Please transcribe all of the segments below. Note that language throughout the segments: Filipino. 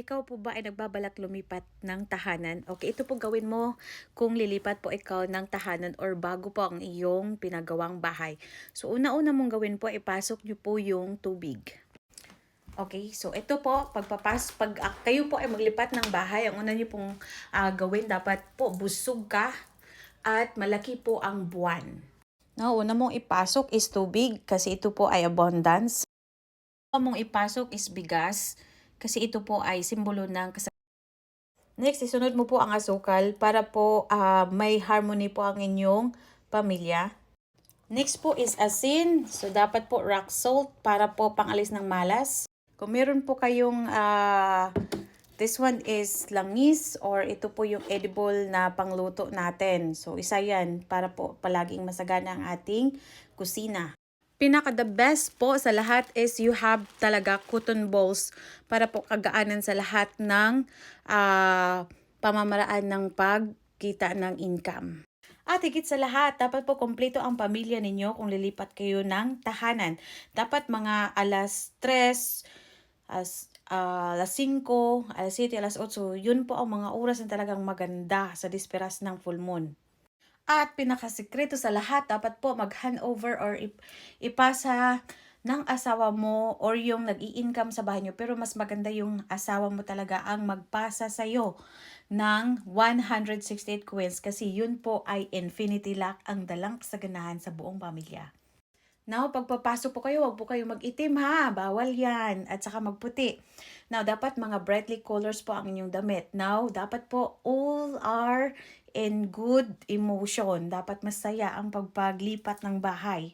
Ikaw po ba ay nagbabalak lumipat ng tahanan? Okay, ito po gawin mo kung lilipat po ikaw ng tahanan or bago po ang iyong pinagawang bahay. So, una-una mong gawin po, ipasok niyo po yung tubig. Okay, so ito po, pag kayo po ay maglipat ng bahay, ang una niyo pong gawin, dapat po busog ka at malaki po ang buwan. No, una mong ipasok is tubig kasi ito po ay abundance. Mong ipasok is bigas kasi ito po ay simbolo ng Next, isunod mo po ang asukal para po may harmony po ang inyong pamilya. Next po is asin. So, dapat po rock salt para po pangalis ng malas. Kung meron po kayong this one is langis or ito po yung edible na pangluto natin. So, isa yan para po palaging masagana ang ating kusina. Pinaka the best po sa lahat is you have talaga cotton balls para po kagaanan sa lahat ng pamamaraan ng pagkita ng income. At higit sa lahat, dapat po kompleto ang pamilya ninyo kung lilipat kayo ng tahanan. Dapat mga alas 3, alas 5, alas 7, alas 8, yun po ang mga oras na talagang maganda sa disperas ng full moon. At pinakasikreto sa lahat, dapat po mag-handover or ipasa ng asawa mo or yung nag-i-income sa bahay nyo. Pero mas maganda yung asawa mo talaga ang magpasa sa'yo ng 168 coins kasi yun po ay infinity lock ang dalang kasaganahan sa buong pamilya. Now, pagpapasok po kayo, huwag po kayo mag-itim ha. Bawal yan. At saka magputi. Now, dapat mga brightly colors po ang inyong damit. Now, dapat po all are in good emotion. Dapat masaya ang pagpaglipat ng bahay.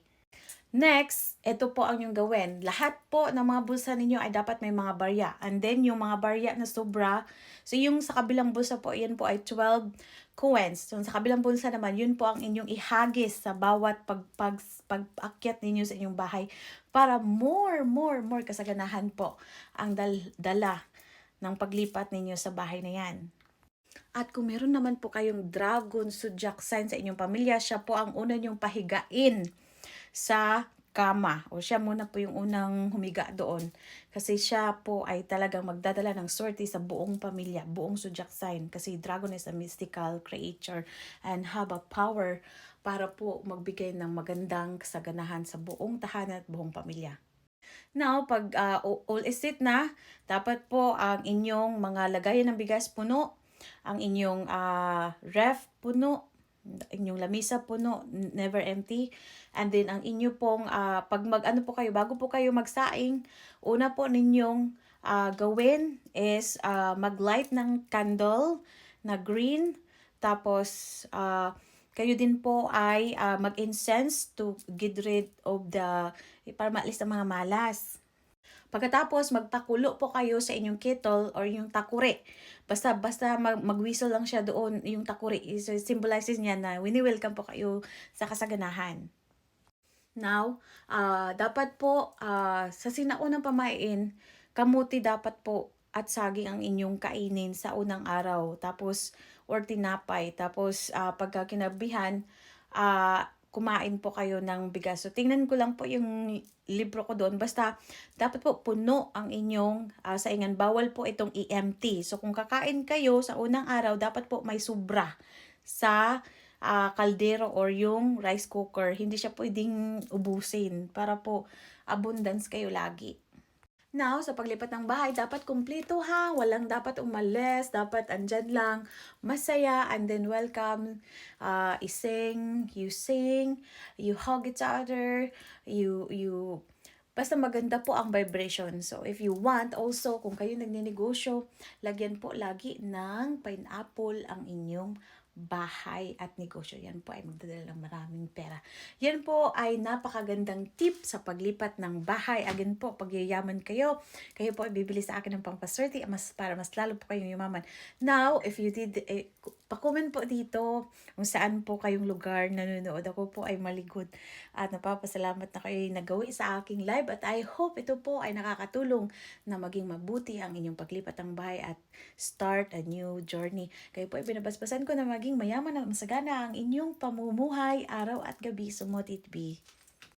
Next, ito po ang yung gawin. Lahat po ng mga bulsa ninyo ay dapat may mga barya. And then, yung mga barya na sobra, so yung sa kabilang bulsa po, yan po ay 12 coins. So, sa kabilang bulsa naman, yun po ang inyong ihagis sa bawat pag-akyat ninyo sa inyong bahay para more kasaganahan po ang dala ng paglipat ninyo sa bahay na yan. At kung meron naman po kayong dragon zodiac sign sa inyong pamilya, siya po ang una nyong pahigain sa kama. O siya muna po yung unang humiga doon. Kasi siya po ay talagang magdadala ng swerte sa buong pamilya, buong zodiac sign. Kasi dragon is a mystical creature and have a power para po magbigay ng magandang kasaganahan sa buong tahanan at buong pamilya. Now, pag all is set na, dapat po ang inyong mga lagayan ng bigas puno, ang inyong ref puno, inyong lamisa puno, never empty. And then ang inyo pong pag mag-ano po kayo, bago po kayo magsaing, una po ninyong gawin is mag-light ng candle na green. Tapos kayo din po ay mag-incense to get rid of the, para maalis ang mga malas. Pagkatapos, magpakulo po kayo sa inyong kettle or yung takure. Basta mag-whistle lang siya doon, yung takure. So, symbolizes niya na wini-welcome po kayo sa kasaganahan. Now, dapat po sa sinaunang pamain, kamuti dapat po at saging ang inyong kainin sa unang araw. Tapos, or tinapay. Tapos, pagka kinabihan, kumain po kayo ng bigas. So, tingnan ko lang po yung libro ko doon. Basta, dapat po puno ang inyong saingan. Bawal po itong i-empty. So, kung kakain kayo sa unang araw, dapat po may sobra sa kaldero or yung rice cooker. Hindi siya pwedeng ubusin para po abundance kayo lagi. Now, sa paglipat ng bahay, dapat kumpleto ha. Walang dapat umalis. Dapat andyan lang. Masaya and then welcome. Ising, you sing, you hug each other, you basta maganda po ang vibration. So, if you want, also, kung kayo nagninegosyo, lagyan po lagi ng pineapple ang inyong bahay at negosyo. Yan po ay magdadala ng maraming pera. Yan po ay napakagandang tip sa paglipat ng bahay. Again po, pag yayaman kayo, kayo po ay bibili sa akin ng pampaswerte para mas lalo po kayong yumaman. Now, if you did, pa-comment po dito kung saan po kayong lugar nanonood. Ako po ay maligod at napapasalamat na kayo nagawi sa aking live at I hope ito po ay nakakatulong na maging mabuti ang inyong paglipat ng bahay at start a new journey. Kayo po ay binabasbasan ko na maging mayaman at masagana ang inyong pamumuhay araw at gabi. So, mote it be.